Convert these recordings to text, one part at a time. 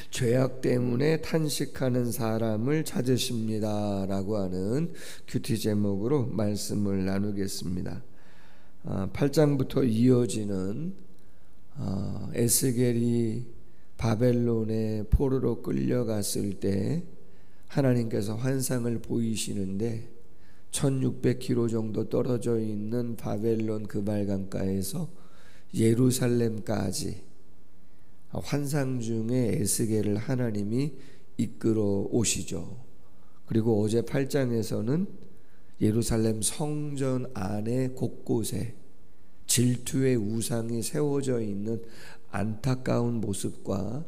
죄악 때문에 탄식하는 사람을 찾으십니다 라고 하는 큐티 제목으로 말씀을 나누겠습니다. 8장부터 이어지는 에스겔이 바벨론의 포로로 끌려갔을 때 하나님께서 환상을 보이시는데 1600km 정도 떨어져 있는 바벨론 그발강가에서 예루살렘까지 환상 중에 에스겔을 하나님이 이끌어 오시죠. 그리고 어제 8장에서는 예루살렘 성전 안에 곳곳에 질투의 우상이 세워져 있는 안타까운 모습과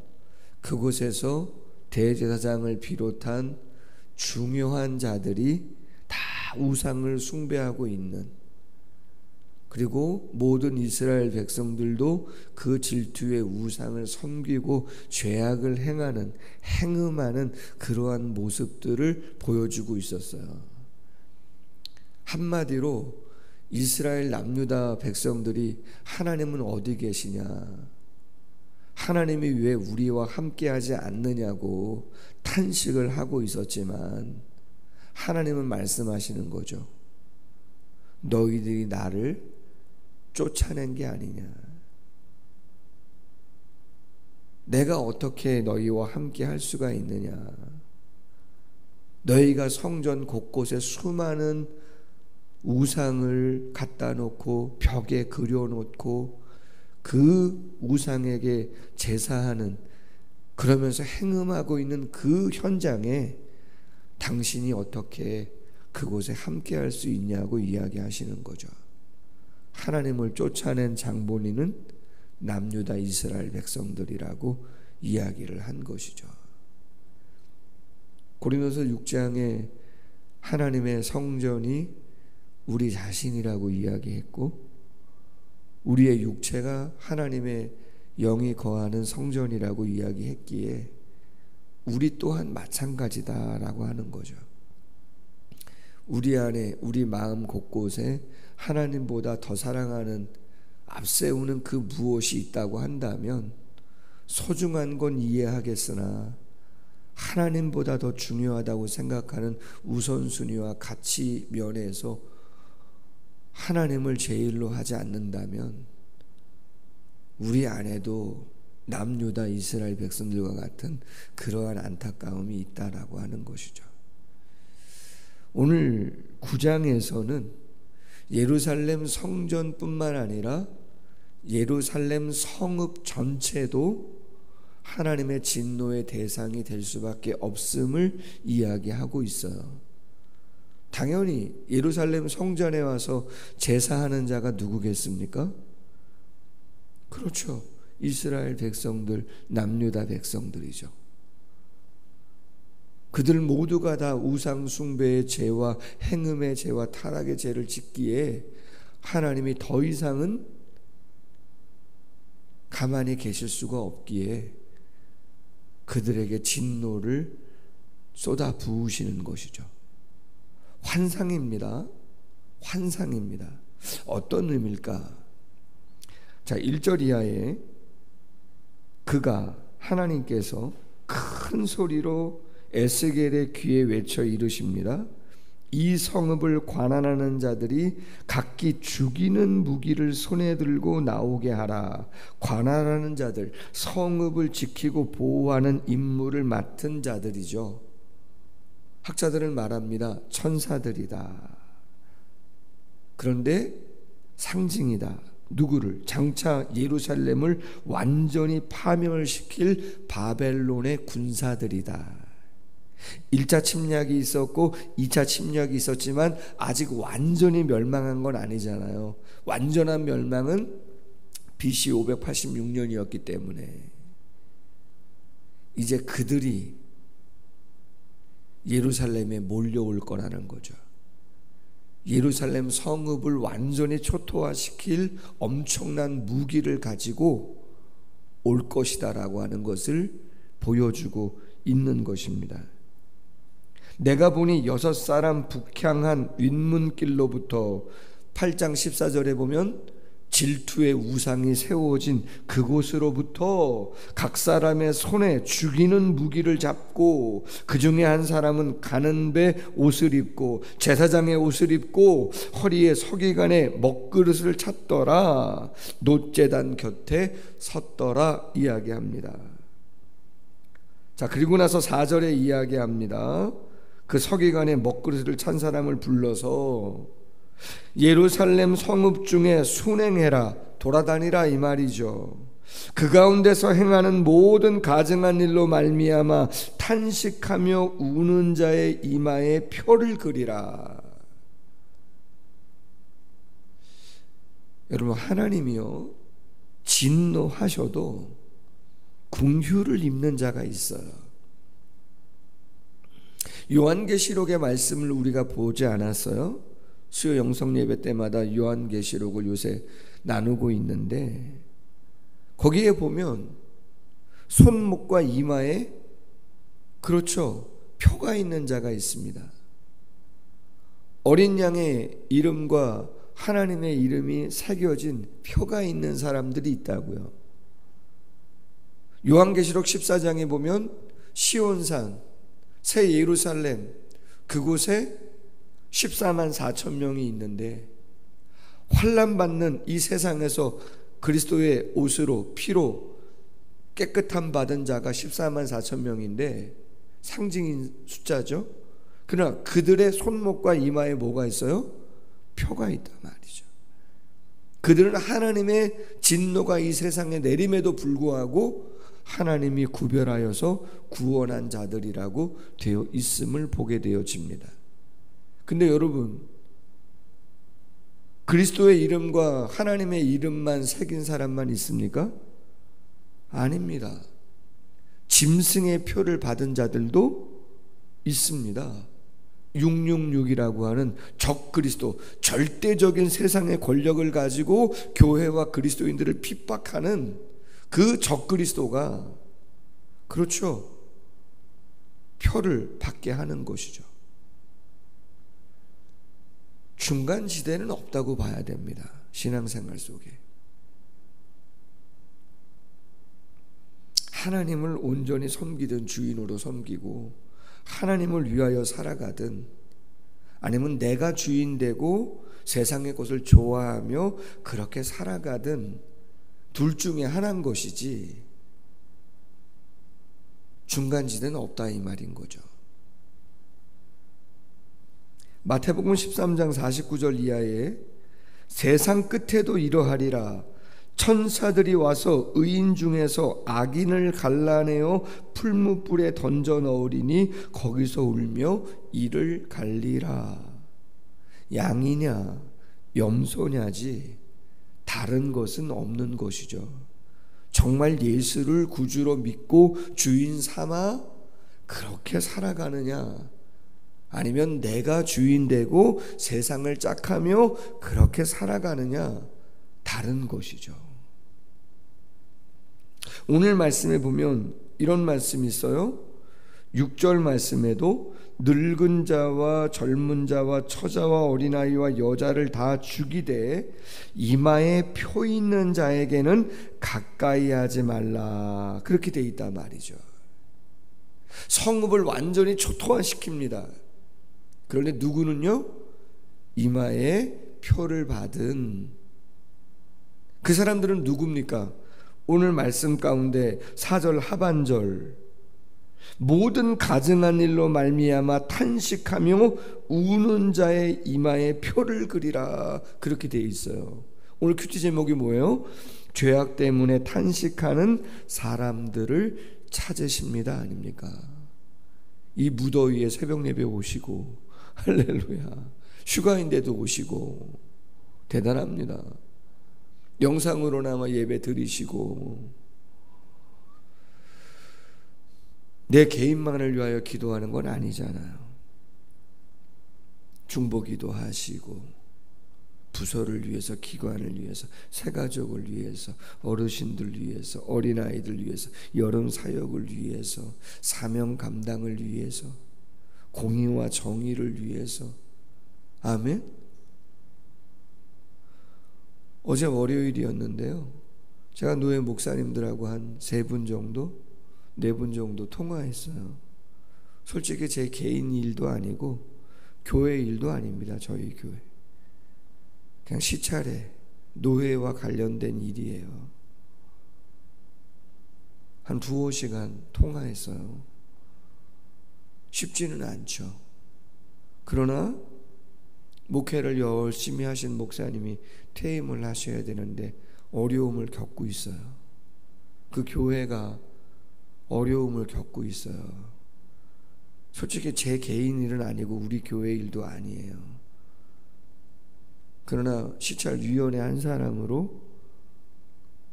그곳에서 대제사장을 비롯한 중요한 자들이 다 우상을 숭배하고 있는, 그리고 모든 이스라엘 백성들도 그 질투의 우상을 섬기고 죄악을 행음하는 그러한 모습들을 보여주고 있었어요. 한마디로 이스라엘 남유다 백성들이 하나님은 어디 계시냐, 하나님이 왜 우리와 함께하지 않느냐고 탄식을 하고 있었지만 하나님은 말씀하시는 거죠. 너희들이 나를 쫓아낸 게 아니냐, 내가 어떻게 너희와 함께 할 수가 있느냐, 너희가 성전 곳곳에 수많은 우상을 갖다 놓고 벽에 그려놓고 그 우상에게 제사하는, 그러면서 행음하고 있는 그 현장에 당신이 어떻게 그곳에 함께 할 수 있냐고 이야기하시는 거죠. 하나님을 쫓아낸 장본인은 남유다 이스라엘 백성들이라고 이야기를 한 것이죠. 고린도서 6장에 하나님의 성전이 우리 자신이라고 이야기했고, 우리의 육체가 하나님의 영이 거하는 성전이라고 이야기했기에 우리 또한 마찬가지다라고 하는 거죠. 우리 안에, 우리 마음 곳곳에 하나님보다 더 사랑하는, 앞세우는 그 무엇이 있다고 한다면 소중한 건 이해하겠으나 하나님보다 더 중요하다고 생각하는 우선순위와 가치 면에서 하나님을 제일로 하지 않는다면 우리 안에도 남유다 이스라엘 백성들과 같은 그러한 안타까움이 있다라고 하는 것이죠. 오늘 9장에서는 예루살렘 성전뿐만 아니라 예루살렘 성읍 전체도 하나님의 진노의 대상이 될 수밖에 없음을 이야기하고 있어요. 당연히 예루살렘 성전에 와서 제사하는 자가 누구겠습니까? 그렇죠. 이스라엘 백성들, 남유다 백성들이죠. 그들 모두가 다 우상 숭배의 죄와 행음의 죄와 타락의 죄를 짓기에 하나님이 더 이상은 가만히 계실 수가 없기에 그들에게 진노를 쏟아 부으시는 것이죠. 환상입니다. 환상입니다. 어떤 의미일까? 자, 1절 이하에 그가, 하나님께서 큰 소리로 에스겔의 귀에 외쳐 이르십니다. 이 성읍을 관할하는 자들이 각기 죽이는 무기를 손에 들고 나오게 하라. 관할하는 자들, 성읍을 지키고 보호하는 임무를 맡은 자들이죠. 학자들은 말합니다. 천사들이다. 그런데 상징이다. 누구를? 장차 예루살렘을 완전히 파멸을 시킬 바벨론의 군사들이다. 1차 침략이 있었고 2차 침략이 있었지만 아직 완전히 멸망한 건 아니잖아요. 완전한 멸망은 BC 586년이었기 때문에 이제 그들이 예루살렘에 몰려올 거라는 거죠. 예루살렘 성읍을 완전히 초토화시킬 엄청난 무기를 가지고 올 것이다라고 하는 것을 보여주고 있는 것입니다. 내가 보니 6사람 북향한 윗문길로부터 8장 14절에 보면 질투의 우상이 세워진 그곳으로부터 각 사람의 손에 죽이는 무기를 잡고, 그 중에 한 사람은 가는 배 옷을 입고 제사장의 옷을 입고 허리에 서기관의 먹그릇을 찼더라. 놋제단 곁에 섰더라 이야기합니다. 자, 그리고 나서 4절에 이야기합니다. 그 서기관의 먹그릇을 찬 사람을 불러서 예루살렘 성읍 중에 순행해라, 돌아다니라 이 말이죠. 그 가운데서 행하는 모든 가증한 일로 말미암아 탄식하며 우는 자의 이마에 표를 그리라. 여러분, 하나님이요 진노하셔도 긍휼을 입는 자가 있어요. 요한계시록의 말씀을 우리가 보지 않았어요? 수요 영성 예배 때마다 요한계시록을 요새 나누고 있는데, 거기에 보면 손목과 이마에, 그렇죠, 표가 있는 자가 있습니다. 어린 양의 이름과 하나님의 이름이 새겨진 표가 있는 사람들이 있다고요. 요한계시록 14장에 보면 시온산, 새 예루살렘, 그곳에 14만 4천 명이 있는데, 환난받는 이 세상에서 그리스도의 옷으로 피로 깨끗함 받은 자가 14만 4천 명인데 상징인 숫자죠. 그러나 그들의 손목과 이마에 뭐가 있어요? 표가 있단 말이죠. 그들은 하나님의 진노가 이 세상에 내림에도 불구하고 하나님이 구별하여서 구원한 자들이라고 되어 있음을 보게 되어집니다. 근데 여러분, 그리스도의 이름과 하나님의 이름만 새긴 사람만 있습니까? 아닙니다. 짐승의 표를 받은 자들도 있습니다. 666이라고 하는 적그리스도, 절대적인 세상의 권력을 가지고 교회와 그리스도인들을 핍박하는 그 적그리스도가, 그렇죠, 표를 받게 하는 것이죠. 중간지대는 없다고 봐야 됩니다. 신앙생활 속에 하나님을 온전히 섬기든 주인으로 섬기고 하나님을 위하여 살아가든, 아니면 내가 주인 되고 세상의 것을 좋아하며 그렇게 살아가든, 둘 중에 하나인 것이지 중간지대는 없다 이 말인 거죠. 마태복음 13장 49절 이하에 세상 끝에도 이러하리라. 천사들이 와서 의인 중에서 악인을 갈라내어 풀무불에 던져 넣으리니 거기서 울며 이를 갈리라. 양이냐 염소냐지 다른 것은 없는 것이죠. 정말 예수를 구주로 믿고 주인 삼아 그렇게 살아가느냐, 아니면 내가 주인 되고 세상을 짝하며 그렇게 살아가느냐, 다른 것이죠. 오늘 말씀에 보면 이런 말씀이 있어요. 6절 말씀에도 늙은 자와 젊은 자와 처자와 어린아이와 여자를 다 죽이되 이마에 표 있는 자에게는 가까이 하지 말라, 그렇게 돼 있단 말이죠. 성읍을 완전히 초토화시킵니다. 그런데 누구는요? 이마에 표를 받은 그 사람들은 누굽니까? 오늘 말씀 가운데 4절 하반절, 모든 가증한 일로 말미암아 탄식하며 우는 자의 이마에 표를 그리라, 그렇게 되어 있어요. 오늘 큐티 제목이 뭐예요? 죄악 때문에 탄식하는 사람들을 찾으십니다, 아닙니까? 이 무더위에 새벽 예배 오시고, 할렐루야, 휴가인데도 오시고 대단합니다. 영상으로나마 예배 드리시고, 내 개인만을 위하여 기도하는 건 아니잖아요. 중보기도 하시고, 부서를 위해서, 기관을 위해서, 새가족을 위해서, 어르신들 위해서, 어린아이들 위해서, 여름 사역을 위해서, 사명 감당을 위해서, 공의와 정의를 위해서. 아멘. 어제 월요일이었는데요. 제가 노예 목사님들하고 한 3분 정도, 4분 정도 통화했어요. 솔직히 제 개인 일도 아니고 교회 일도 아닙니다. 저희 교회. 그냥 시찰에 노예와 관련된 일이에요. 한 2-5시간 통화했어요. 쉽지는 않죠. 그러나 목회를 열심히 하신 목사님이 퇴임을 하셔야 되는데 어려움을 겪고 있어요. 그 교회가 어려움을 겪고 있어요. 솔직히 제 개인 일은 아니고 우리 교회 일도 아니에요. 그러나 시찰위원회 한 사람으로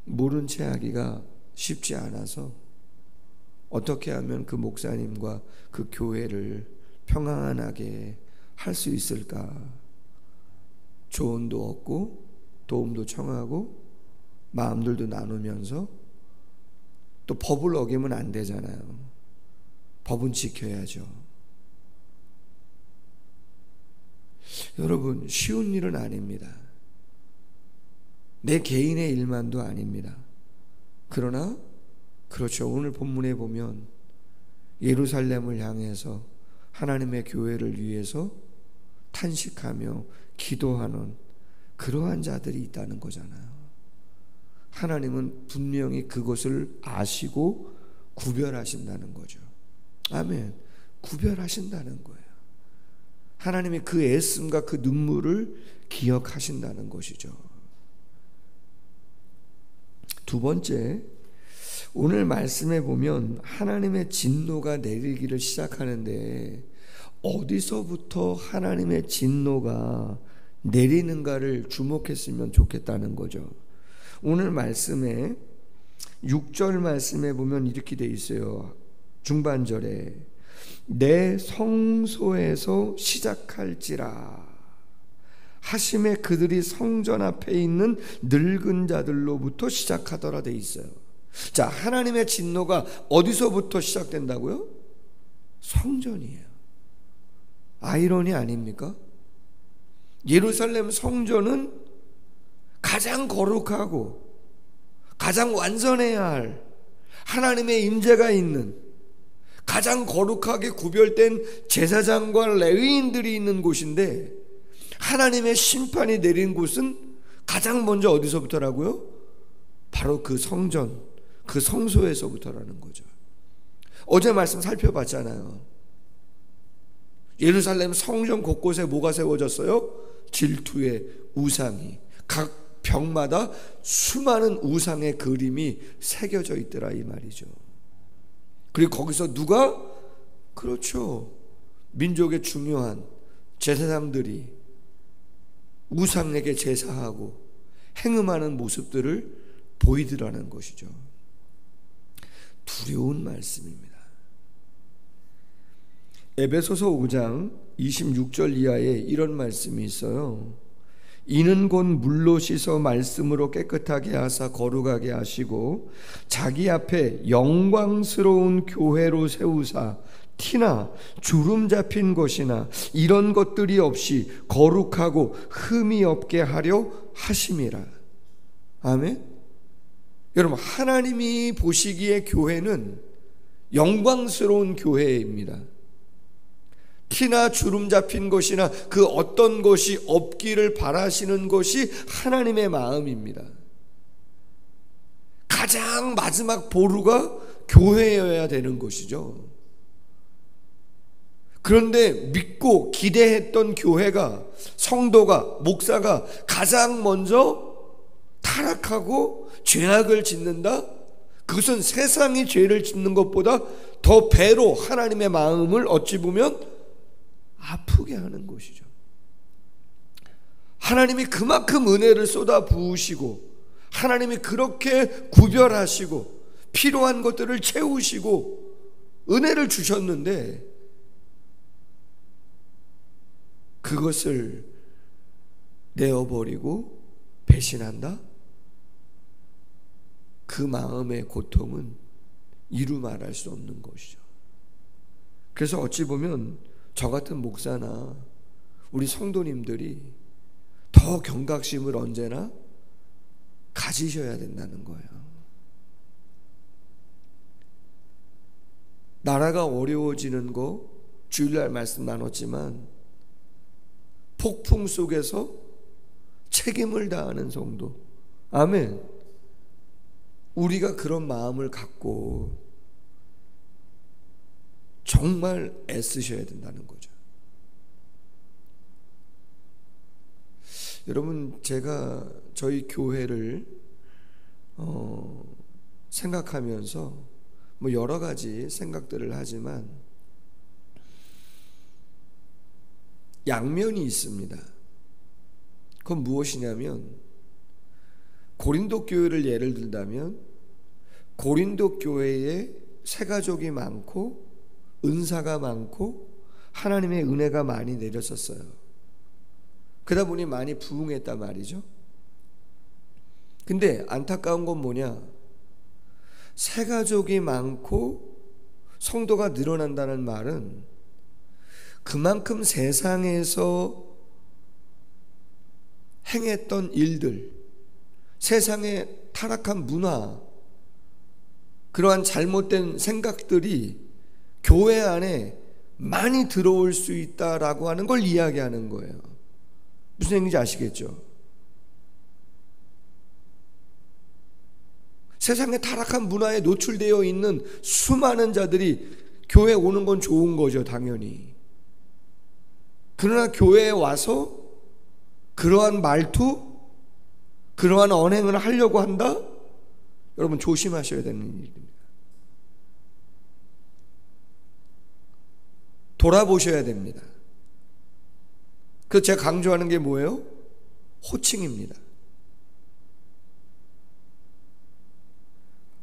모른 채 하기가 쉽지 않아서 어떻게 하면 그 목사님과 그 교회를 평안하게 할 수 있을까? 조언도 얻고 도움도 청하고 마음들도 나누면서, 또 법을 어기면 안 되잖아요. 법은 지켜야죠. 여러분, 쉬운 일은 아닙니다. 내 개인의 일만도 아닙니다. 그러나 그렇죠. 오늘 본문에 보면 예루살렘을 향해서 하나님의 교회를 위해서 탄식하며 기도하는 그러한 자들이 있다는 거잖아요. 하나님은 분명히 그것을 아시고 구별하신다는 거죠. 아멘. 구별하신다는 거예요. 하나님이 그 애씀과 그 눈물을 기억하신다는 것이죠. 두 번째, 오늘 말씀에 보면 하나님의 진노가 내리기를 시작하는데 어디서부터 하나님의 진노가 내리는가를 주목했으면 좋겠다는 거죠. 오늘 말씀에 6절 말씀에 보면 이렇게 돼 있어요. 중반절에 내 성소에서 시작할지라 하심에 그들이 성전 앞에 있는 늙은 자들로부터 시작하더라 돼 있어요. 자, 하나님의 진노가 어디서부터 시작된다고요? 성전이에요. 아이러니 아닙니까? 예루살렘 성전은 가장 거룩하고 가장 완전해야 할 하나님의 임재가 있는 가장 거룩하게 구별된 제사장과 레위인들이 있는 곳인데, 하나님의 심판이 내린 곳은 가장 먼저 어디서부터라고요? 바로 그 성전, 그 성소에서부터라는 거죠. 어제 말씀 살펴봤잖아요. 예루살렘 성전 곳곳에 뭐가 세워졌어요? 질투의 우상이, 각 벽마다 수많은 우상의 그림이 새겨져 있더라 이 말이죠. 그리고 거기서 누가? 그렇죠, 민족의 중요한 제사장들이 우상에게 제사하고 행음하는 모습들을 보이더라는 것이죠. 두려운 말씀입니다. 에베소서 5장 26절 이하에 이런 말씀이 있어요. 이는 곧 물로 씻어 말씀으로 깨끗하게 하사 거룩하게 하시고 자기 앞에 영광스러운 교회로 세우사 티나 주름 잡힌 것이나 이런 것들이 없이 거룩하고 흠이 없게 하려 하심이라. 아멘. 여러분, 하나님이 보시기에 교회는 영광스러운 교회입니다. 티나 주름 잡힌 것이나 그 어떤 것이 없기를 바라시는 것이 하나님의 마음입니다. 가장 마지막 보루가 교회여야 되는 것이죠. 그런데 믿고 기대했던 교회가, 성도가, 목사가 가장 먼저 타락하고 죄악을 짓는다? 그것은 세상이 죄를 짓는 것보다 더 배로 하나님의 마음을 어찌 보면 아프게 하는 것이죠. 하나님이 그만큼 은혜를 쏟아 부으시고 하나님이 그렇게 구별하시고 필요한 것들을 채우시고 은혜를 주셨는데 그것을 내어버리고 배신한다? 그 마음의 고통은 이루 말할 수 없는 것이죠. 그래서 어찌 보면 저 같은 목사나 우리 성도님들이 더 경각심을 언제나 가지셔야 된다는 거예요. 나라가 어려워지는 거 주일날 말씀 나눴지만 폭풍 속에서 책임을 다하는 성도, 아멘. 우리가 그런 마음을 갖고 정말 애쓰셔야 된다는 거죠. 여러분, 제가 저희 교회를 생각하면서 뭐 여러 가지 생각들을 하지만 양면이 있습니다. 그건 무엇이냐면, 고린도 교회를 예를 들자면 고린도 교회에 새가족이 많고 은사가 많고 하나님의 은혜가 많이 내렸었어요. 그러다 보니 많이 부흥했단 말이죠. 근데 안타까운 건 뭐냐, 새가족이 많고 성도가 늘어난다는 말은 그만큼 세상에서 행했던 일들, 세상의 타락한 문화, 그러한 잘못된 생각들이 교회 안에 많이 들어올 수 있다라고 하는 걸 이야기하는 거예요. 무슨 얘기인지 아시겠죠? 세상의 타락한 문화에 노출되어 있는 수많은 자들이 교회에 오는 건 좋은 거죠, 당연히. 그러나 교회에 와서 그러한 말투, 그러한 언행을 하려고 한다? 여러분, 조심하셔야 되는 일입니다. 돌아보셔야 됩니다. 그래서 제가 강조하는 게 뭐예요? 호칭입니다.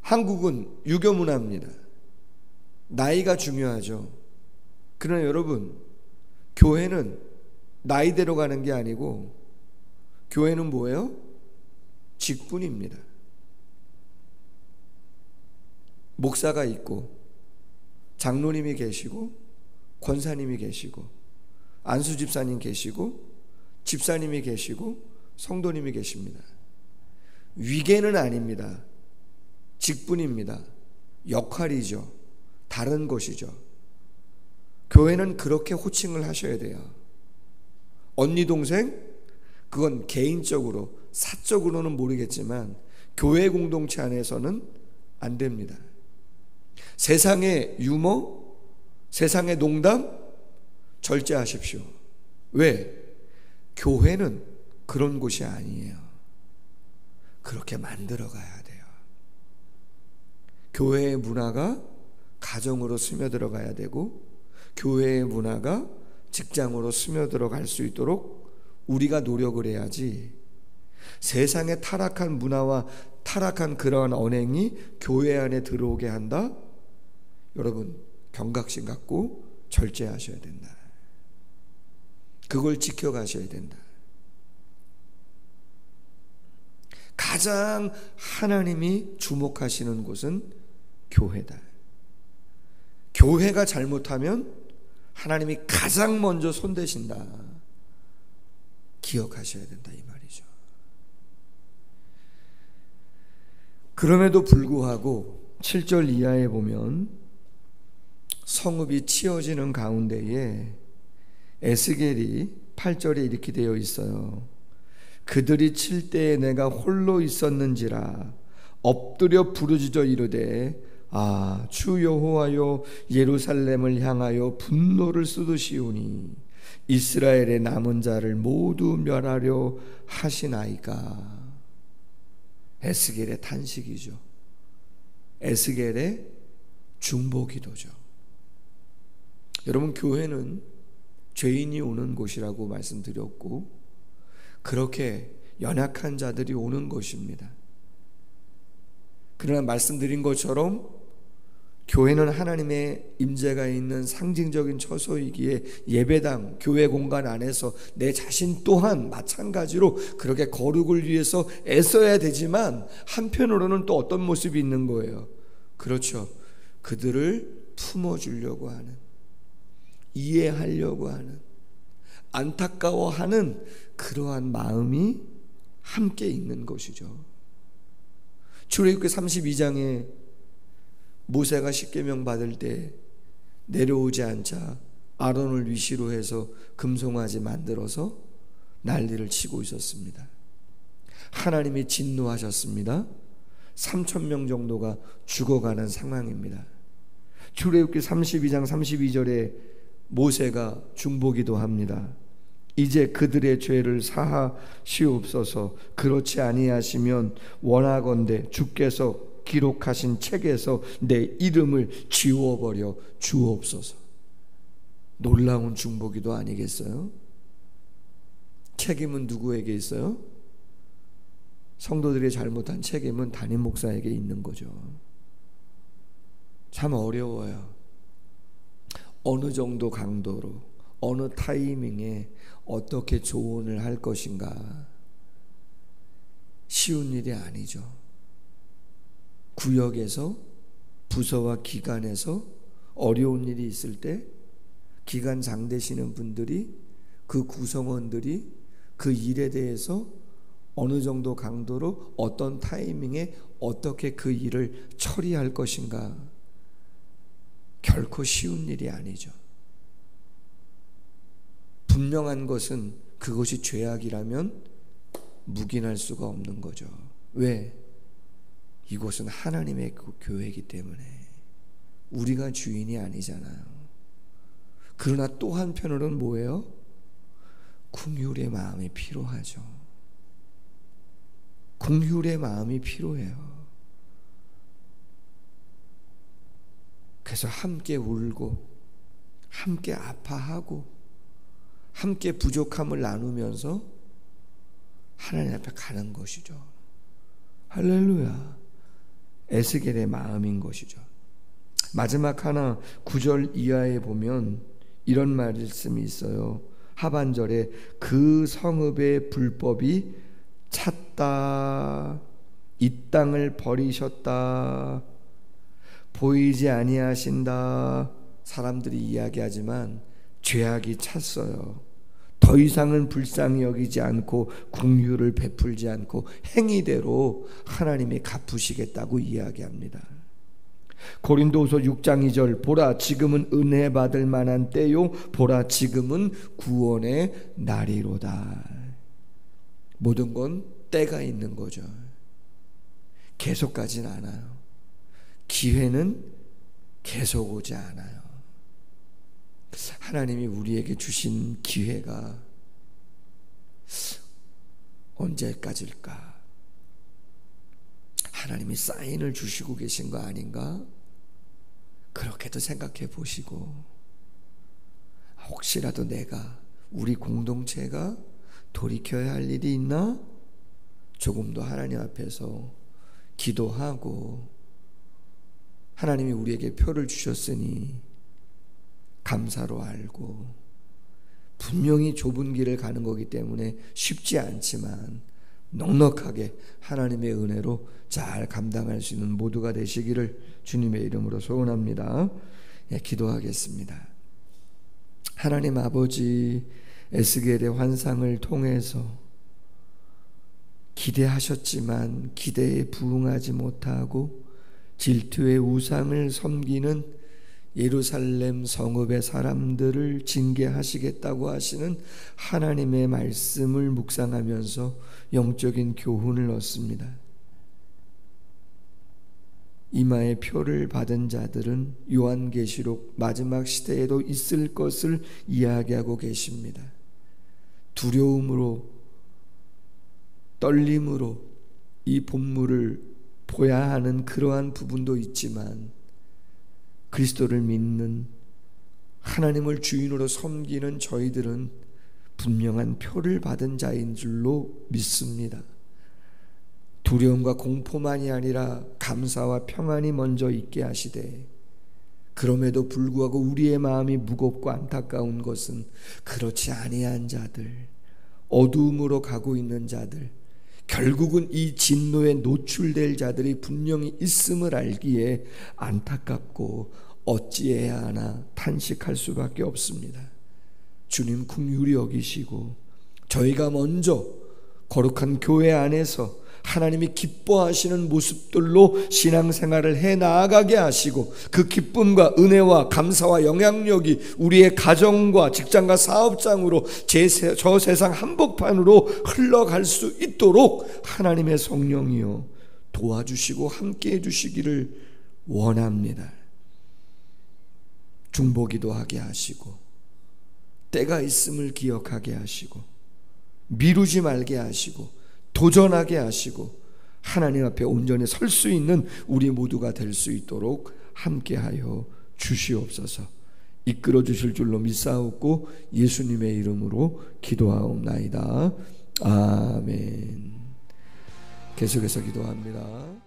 한국은 유교 문화입니다. 나이가 중요하죠. 그러나 여러분, 교회는 나이대로 가는 게 아니고 교회는 뭐예요? 직분입니다. 목사가 있고 장로님이 계시고 권사님이 계시고 안수집사님 계시고 집사님이 계시고 성도님이 계십니다. 위계는 아닙니다. 직분입니다. 역할이죠. 다른 것이죠. 교회는 그렇게 호칭을 하셔야 돼요. 언니 동생? 그건 개인적으로, 사적으로는 모르겠지만 교회 공동체 안에서는 안 됩니다. 세상의 유머, 세상의 농담 절제하십시오. 왜? 교회는 그런 곳이 아니에요. 그렇게 만들어 가야 돼요. 교회의 문화가 가정으로 스며들어 가야 되고, 교회의 문화가 직장으로 스며들어 갈 수 있도록 우리가 노력을 해야지, 세상의 타락한 문화와 타락한 그러한 언행이 교회 안에 들어오게 한다? 여러분, 경각심 갖고 절제하셔야 된다. 그걸 지켜가셔야 된다. 가장 하나님이 주목하시는 곳은 교회다. 교회가 잘못하면 하나님이 가장 먼저 손대신다. 기억하셔야 된다, 이 말이죠. 그럼에도 불구하고 7절 이하에 보면 성읍이 치어지는 가운데에 에스겔이 8절에 이렇게 되어 있어요. 그들이 칠 때에 내가 홀로 있었는지라 엎드려 부르짖어 이르되, 아, 주 여호와여, 예루살렘을 향하여 분노를 쏟으시오니 이스라엘의 남은 자를 모두 멸하려 하시나이까. 에스겔의 탄식이죠. 에스겔의 중보기도죠. 여러분, 교회는 죄인이 오는 곳이라고 말씀드렸고, 그렇게 연약한 자들이 오는 곳입니다. 그러나 말씀드린 것처럼 교회는 하나님의 임재가 있는 상징적인 처소이기에 예배당, 교회 공간 안에서 내 자신 또한 마찬가지로 그렇게 거룩을 위해서 애써야 되지만, 한편으로는 또 어떤 모습이 있는 거예요? 그렇죠. 그들을 품어주려고 하는, 이해하려고 하는, 안타까워하는 그러한 마음이 함께 있는 것이죠. 출애굽기 32장에 모세가 십계명 받을 때 내려오지 않자 아론을 위시로 해서 금송아지 만들어서 난리를 치고 있었습니다. 하나님이 진노하셨습니다. 3,000명 정도가 죽어가는 상황입니다. 출애굽기 32장 32절에 모세가 중보기도 합니다. 이제 그들의 죄를 사하시옵소서. 그렇지 아니하시면 원하건대 주께서 기록하신 책에서 내 이름을 지워버려 주옵소서. 놀라운 중보기도 아니겠어요? 책임은 누구에게 있어요? 성도들이 잘못한 책임은 담임 목사에게 있는 거죠. 참 어려워요. 어느 정도 강도로, 어느 타이밍에 어떻게 조언을 할 것인가 쉬운 일이 아니죠. 구역에서, 부서와 기관에서 어려운 일이 있을 때 기관장 되시는 분들이, 그 구성원들이 그 일에 대해서 어느 정도 강도로 어떤 타이밍에 어떻게 그 일을 처리할 것인가 결코 쉬운 일이 아니죠. 분명한 것은 그것이 죄악이라면 묵인할 수가 없는 거죠. 왜? 이곳은 하나님의 교회이기 때문에. 우리가 주인이 아니잖아요. 그러나 또 한편으로는 뭐예요? 긍휼의 마음이 필요하죠. 긍휼의 마음이 필요해요. 그래서 함께 울고 함께 아파하고 함께 부족함을 나누면서 하나님 앞에 가는 것이죠. 할렐루야. 에스겔의 마음인 것이죠. 마지막 하나 9절 이하에 보면 이런 말씀이 있어요. 하반절에 그 성읍의 불법이 찼다. 이 땅을 버리셨다. 보이지 아니하신다. 사람들이 이야기하지만 죄악이 찼어요. 더 이상은 불쌍히 여기지 않고 긍휼을 베풀지 않고 행위대로 하나님이 갚으시겠다고 이야기합니다. 고린도후서 6장 2절 보라 지금은 은혜 받을 만한 때요 보라 지금은 구원의 날이로다. 모든 건 때가 있는 거죠. 계속 가진 않아요. 기회는 계속 오지 않아요. 하나님이 우리에게 주신 기회가 언제까지일까? 하나님이 사인을 주시고 계신 거 아닌가? 그렇게도 생각해 보시고, 혹시라도 내가, 우리 공동체가 돌이켜야 할 일이 있나? 조금 더 하나님 앞에서 기도하고, 하나님이 우리에게 표를 주셨으니 감사로 알고, 분명히 좁은 길을 가는 거기 때문에 쉽지 않지만 넉넉하게 하나님의 은혜로 잘 감당할 수 있는 모두가 되시기를 주님의 이름으로 소원합니다. 기도하겠습니다. 하나님 아버지, 에스겔의 환상을 통해서 기대하셨지만 기대에 부응하지 못하고 질투의 우상을 섬기는 예루살렘 성읍의 사람들을 징계하시겠다고 하시는 하나님의 말씀을 묵상하면서 영적인 교훈을 얻습니다. 이마의 표를 받은 자들은 요한계시록 마지막 시대에도 있을 것을 이야기하고 계십니다. 두려움으로, 떨림으로 이 본물을 보야 하는 그러한 부분도 있지만 그리스도를 믿는, 하나님을 주인으로 섬기는 저희들은 분명한 표를 받은 자인 줄로 믿습니다. 두려움과 공포만이 아니라 감사와 평안이 먼저 있게 하시되, 그럼에도 불구하고 우리의 마음이 무겁고 안타까운 것은 그렇지 아니한 자들, 어두움으로 가고 있는 자들, 결국은 이 진노에 노출될 자들이 분명히 있음을 알기에 안타깝고 어찌해야 하나 탄식할 수밖에 없습니다. 주님 긍휼히 여기시고 저희가 먼저 거룩한 교회 안에서 하나님이 기뻐하시는 모습들로 신앙생활을 해 나아가게 하시고, 그 기쁨과 은혜와 감사와 영향력이 우리의 가정과 직장과 사업장으로 저 세상 한복판으로 흘러갈 수 있도록 하나님의 성령이여 도와주시고 함께해 주시기를 원합니다. 중보기도 하게 하시고, 때가 있음을 기억하게 하시고, 미루지 말게 하시고, 도전하게 하시고, 하나님 앞에 온전히 설 수 있는 우리 모두가 될 수 있도록 함께하여 주시옵소서. 이끌어 주실 줄로 믿사옵고 예수님의 이름으로 기도하옵나이다. 아멘. 계속해서 기도합니다.